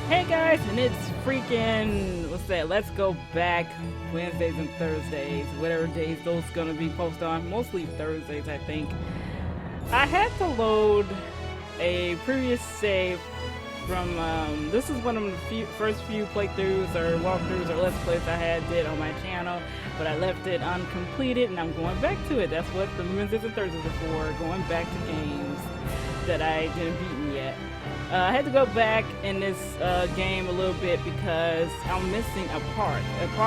Hey guys, and it's freaking, what's that, Let's Go Back Wednesdays and Thursdays, whatever days those gonna be posted on, mostly Thursdays I think. I had to load a previous save from, this is one of the first few playthroughs or walkthroughs or let's plays I did on my channel, but I left it uncompleted and I'm going back to it. That's what the Wednesdays and Thursdays are for, going back to games that I didn't beat yet. I had to go back in this game a little bit because I'm missing a part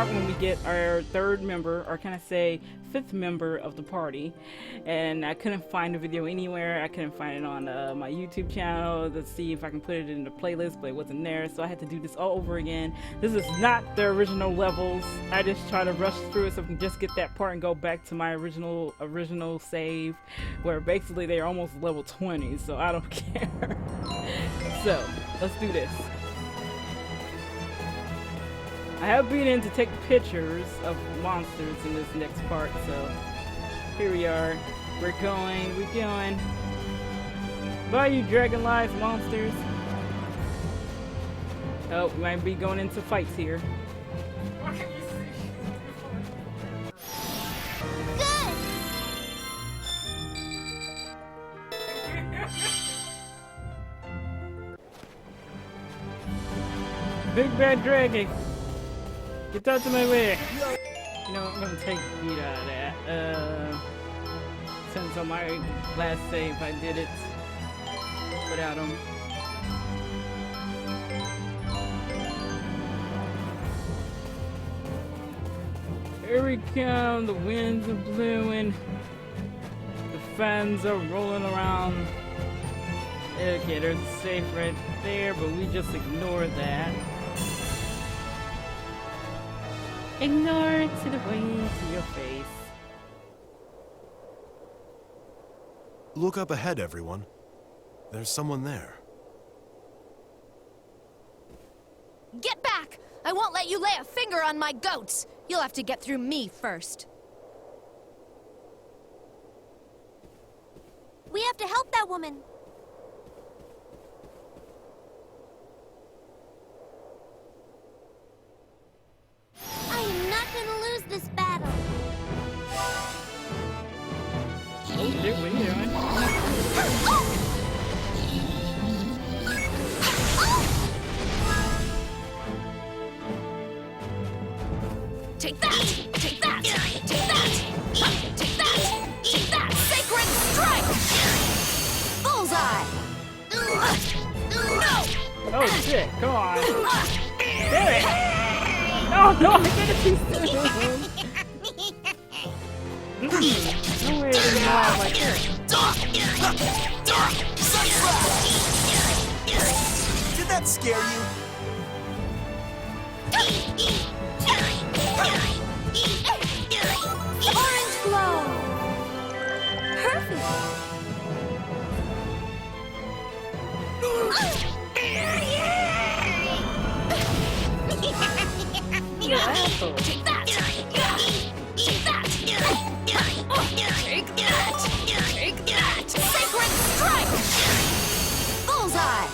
when we get our third member, or can I say fifth member of the party, and I couldn't find the video anywhere. I couldn't find it on my YouTube channel to see if I can put it in the playlist, but it wasn't there, so I had to do this all over again. This is not the original levels. I just try to rush through it so I can just get that part and go back to my original save, where basically they're almost level 20, so I don't care. So, let's do this. I have been in to take pictures of monsters in this next part, so here we are. We're going. Bye, you dragon lives monsters. Oh, we might be going into fights here. Big bad dragon! Get out of my way! You know, I'm gonna take the beat out of that. Since on my last save I did it without him. Here we come, the winds are blowing, the fans are rolling around. Okay, there's a safe right there, but we just ignore that. Ignore it to the way to your face. Look up ahead, everyone. There's someone there. Get back! I won't let you lay a finger on my goats! You'll have to get through me first. We have to help that woman. I am not gonna lose this battle. Oh, shit, what are you doing? Take that! Take that! Take that! Take that! Take that! Sacred strike! Bullseye! No! Oh shit, come on. Damn it! Oh no, I did it too soon! No way I didn't know I like this. Did that scare you? Orange glow. Perfect. You asshole. Take that! Take that! Take that! Take that! Sacred strike! Bullseye!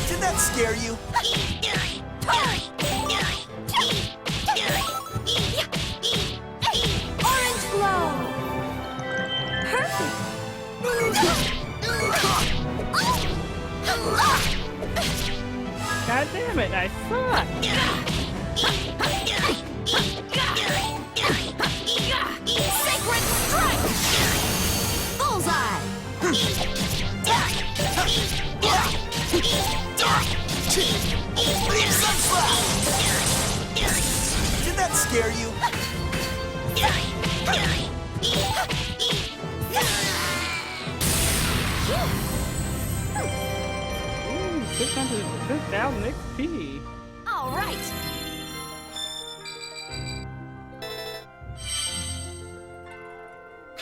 Did that scare you? Orange glow. Perfect. God damn it, I suck! Sacred strike! Bullseye! Did that scare you? Ooh, 6,000 XP. All right.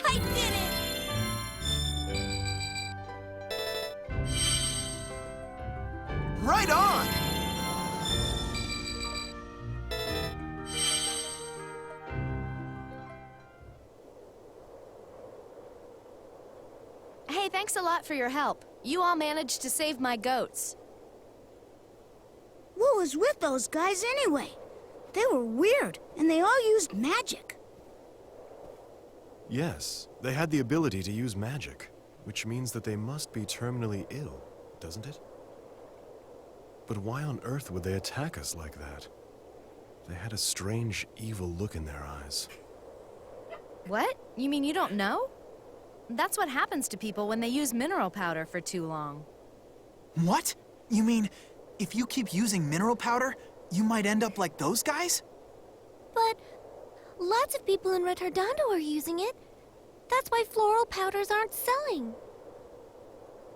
I did it. Right on! Hey, thanks a lot for your help. You all managed to save my goats. What was with those guys anyway? They were weird, and they all used magic. Yes, they had the ability to use magic, which means that they must be terminally ill, doesn't it? But why on earth would they attack us like that? They had a strange, evil look in their eyes. What? You mean you don't know? That's what happens to people when they use mineral powder for too long. What? You mean, if you keep using mineral powder, you might end up like those guys? But lots of people in Retardando are using it. That's why floral powders aren't selling.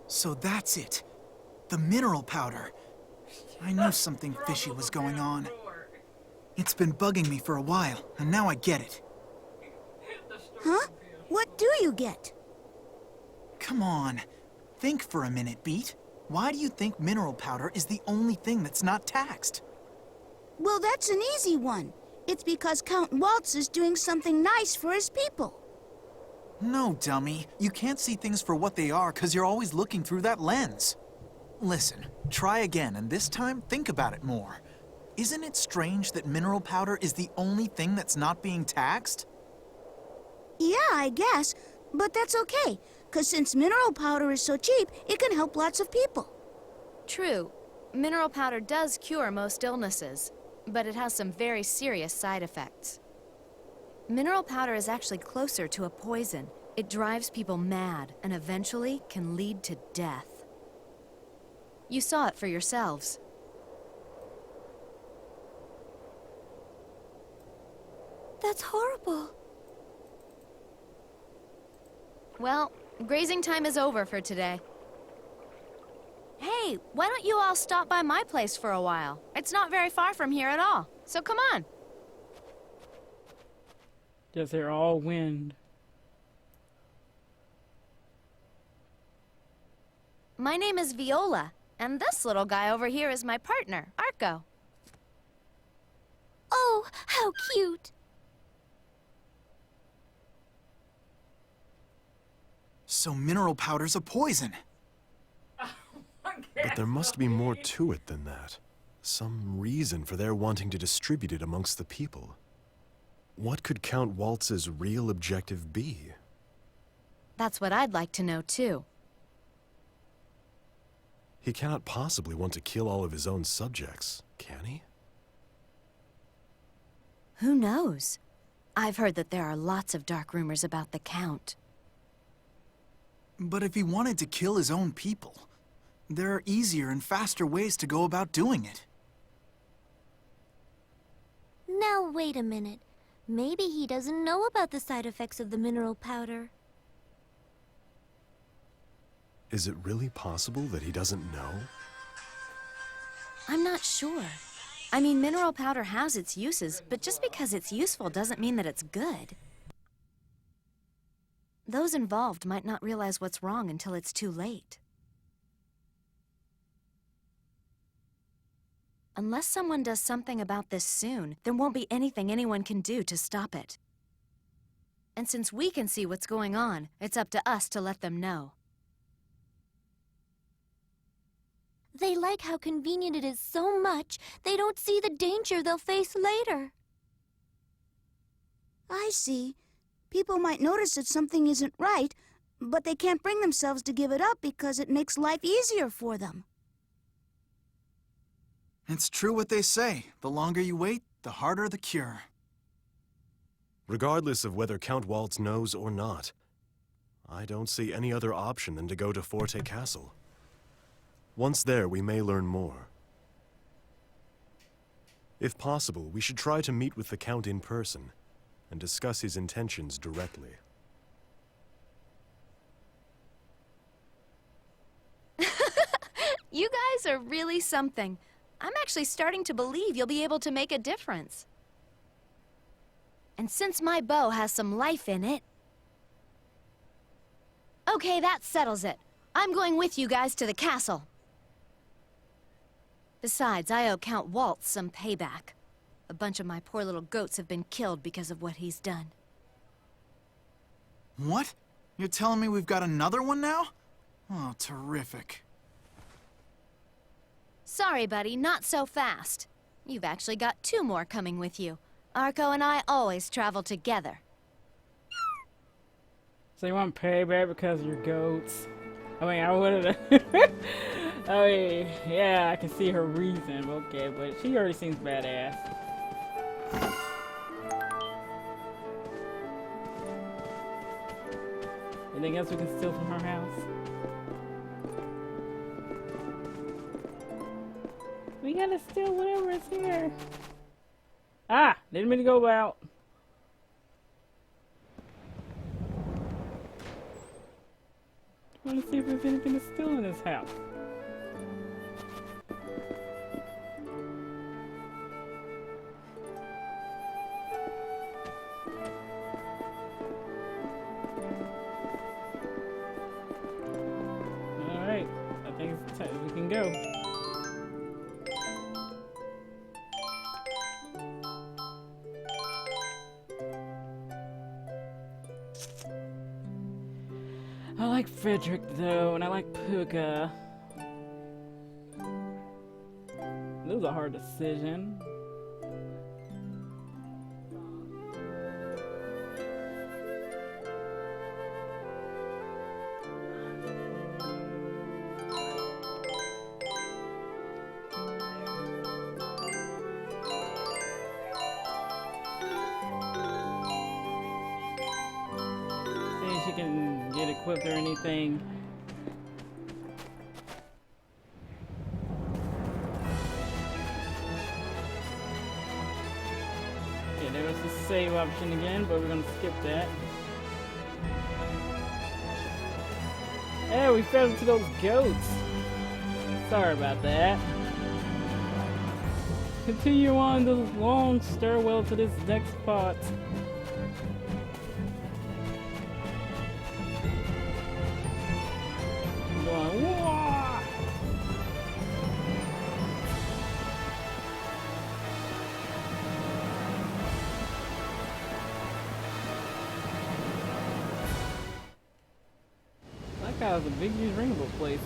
So that's it. The mineral powder. I knew something fishy was going on. It's been bugging me for a while, and now I get it. Huh? What do you get? Come on. Think for a minute, Beat. Why do you think mineral powder is the only thing that's not taxed? Well, that's an easy one. It's because Count Waltz is doing something nice for his people. No, dummy. You can't see things for what they are because you're always looking through that lens. Listen, try again, and this time, think about it more. Isn't it strange that mineral powder is the only thing that's not being taxed? Yeah, I guess. But that's okay, because since mineral powder is so cheap, it can help lots of people. True. Mineral powder does cure most illnesses, but it has some very serious side effects. Mineral powder is actually closer to a poison. It drives people mad and eventually can lead to death. You saw it for yourselves. That's horrible. Well, grazing time is over for today. Hey, why don't you all stop by my place for a while? It's not very far from here at all, so come on. Just hear all wind. My name is Viola, and this little guy over here is my partner, Arco. Oh, how cute. So mineral powder's a poison. But there must be more to it than that. Some reason for their wanting to distribute it amongst the people. What could Count Waltz's real objective be? That's what I'd like to know, too. He cannot possibly want to kill all of his own subjects, can he? Who knows? I've heard that there are lots of dark rumors about the Count. But if he wanted to kill his own people, there are easier and faster ways to go about doing it. Now wait a minute. Maybe he doesn't know about the side effects of the mineral powder. Is it really possible that he doesn't know? I'm not sure. I mean, mineral powder has its uses, but just because it's useful doesn't mean that it's good. Those involved might not realize what's wrong until it's too late. Unless someone does something about this soon, there won't be anything anyone can do to stop it. And since we can see what's going on, it's up to us to let them know. They like how convenient it is so much, they don't see the danger they'll face later. I see. People might notice that something isn't right, but they can't bring themselves to give it up because it makes life easier for them. It's true what they say. The longer you wait, the harder the cure. Regardless of whether Count Waltz knows or not, I don't see any other option than to go to Forte Castle. Once there, we may learn more. If possible, we should try to meet with the Count in person and discuss his intentions directly. You guys are really something. I'm actually starting to believe you'll be able to make a difference. And since my bow has some life in it... Okay, that settles it. I'm going with you guys to the castle. Besides, I owe Count Waltz some payback. A bunch of my poor little goats have been killed because of what he's done. What? You're telling me we've got another one now? Oh, terrific. Sorry, buddy, not so fast. You've actually got 2 more coming with you. Arco and I always travel together. So you want payback because of your goats? I mean, I would've... I mean, yeah, I can see her reason, okay, but she already seems badass. Anything else we can steal from her house? We gotta steal whatever is here. Ah! Didn't mean to go out. I wanna see if there's anything to steal in this house. Alright, I think it's time we can go. I like Frederick though, and I like Puka. This was a hard decision. See if she can get equipped or anything. Okay, there was the save option again, but we're gonna skip that. Hey, we fell into those goats. Sorry about that. Continue on the long stairwell to this next spot. I'm going, whoa! That guy has a big huge rainbow place.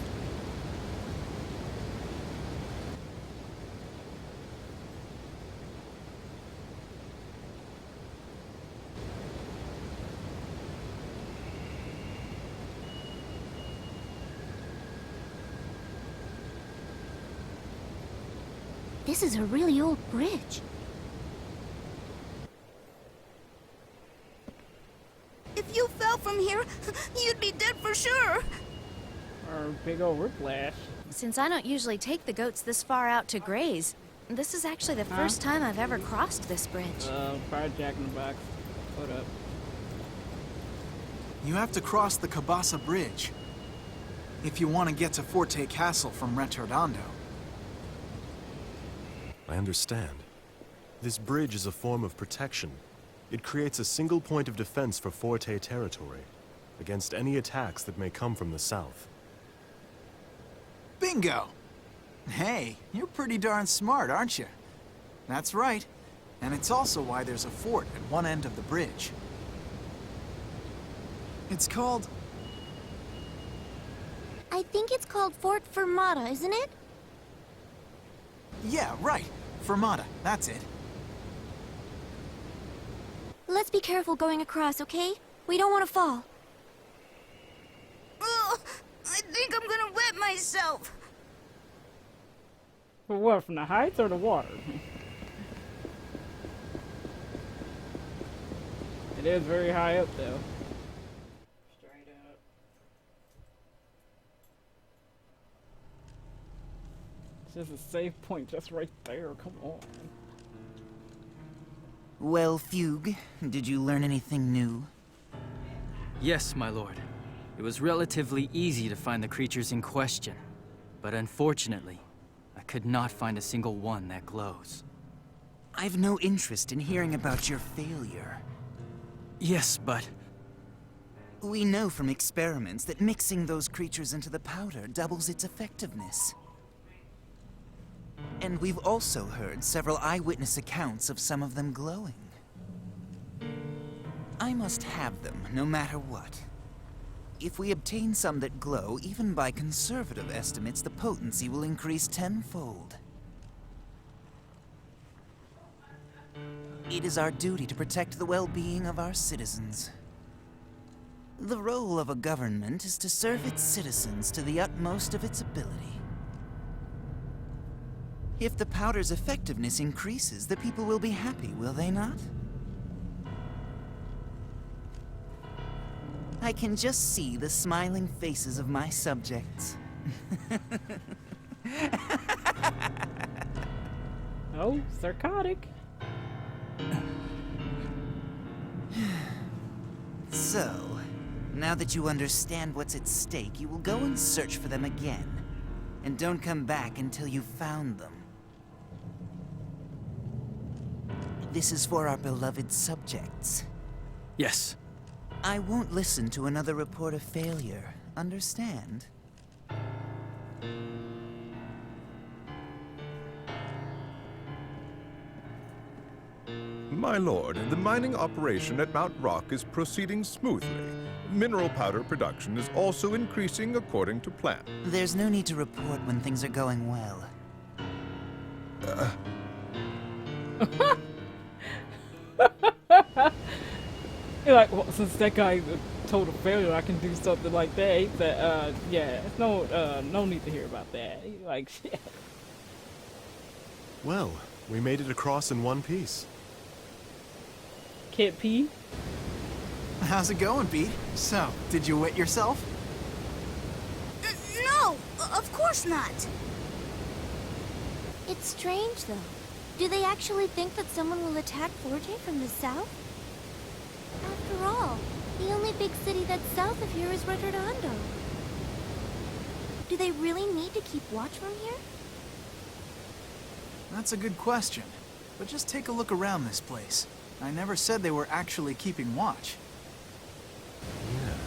This is a really old bridge. If you fell from here, you'd be dead for sure. Or big old whiplash. Since I don't usually take the goats this far out to graze, this is actually the first time I've ever crossed this bridge. Fire Jack in the Box. Hold up. You have to cross the Cabasa Bridge if you want to get to Forte Castle from Retardando. I understand. This bridge is a form of protection. It creates a single point of defense for Forte territory against any attacks that may come from the south. Bingo! Hey, you're pretty darn smart, aren't you? That's right. And it's also why there's a fort at one end of the bridge. It's called... I think it's called Fort Fermata, isn't it? Yeah, right. Fermata, that's it. Let's be careful going across, okay? We don't want to fall. Ugh, I think I'm gonna wet myself. For what, from the heights or the water? It is very high up though. Straight up. It's just a safe point just right there, come on. Well, Fugue, did you learn anything new? Yes, my lord. It was relatively easy to find the creatures in question, but unfortunately, I could not find a single one that glows. I've no interest in hearing about your failure. Yes, but... We know from experiments that mixing those creatures into the powder doubles its effectiveness. And we've also heard several eyewitness accounts of some of them glowing. I must have them, no matter what. If we obtain some that glow, even by conservative estimates, the potency will increase tenfold. It is our duty to protect the well-being of our citizens. The role of a government is to serve its citizens to the utmost of its ability. If the powder's effectiveness increases, the people will be happy, will they not? I can just see the smiling faces of my subjects. Oh, psychotic. So, now that you understand what's at stake, you will go and search for them again. And don't come back until you've found them. This is for our beloved subjects. Yes. I won't listen to another report of failure. Understand? My lord, the mining operation at Mount Rock is proceeding smoothly. Mineral powder production is also increasing according to plan. There's no need to report when things are going well. You're like, well, since that guy's a total failure, I can do something like that. He said, yeah, no need to hear about that. He's like, shit. Well, we made it across in one piece. Kid P. How's it going, Pete? So, did you wet yourself? No, of course not. It's strange, though. Do they actually think that someone will attack Forte from the south? After all, the only big city that's south of here is Retardondo. Do they really need to keep watch from here? That's a good question. But just take a look around this place. I never said they were actually keeping watch.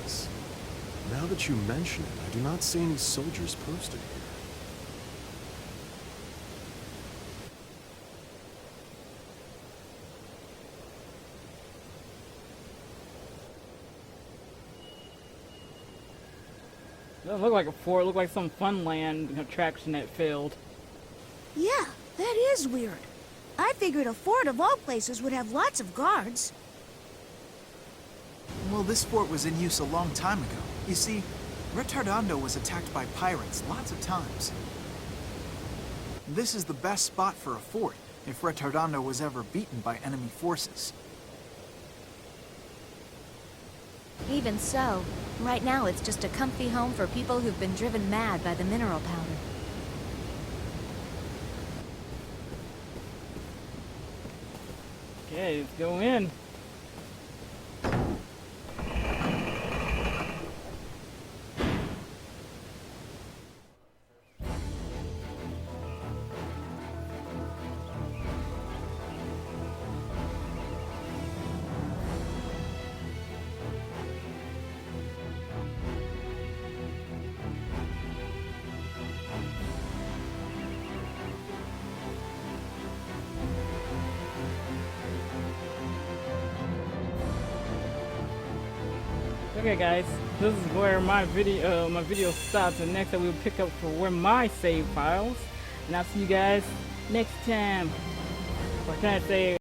Yes. Now that you mention it, I do not see any soldiers posted here. Doesn't look like a fort. It looked like some fun land attraction that failed. Yeah, that is weird. I figured a fort of all places would have lots of guards. Well, this fort was in use a long time ago. You see, Retardondo was attacked by pirates lots of times. This is the best spot for a fort, if Retardondo was ever beaten by enemy forces. Even so, right now it's just a comfy home for people who've been driven mad by the mineral powder. Okay, let's go in. Okay guys, this is where my video stops, and next I will pick up for where my save files. And I'll see you guys next time. What can I say?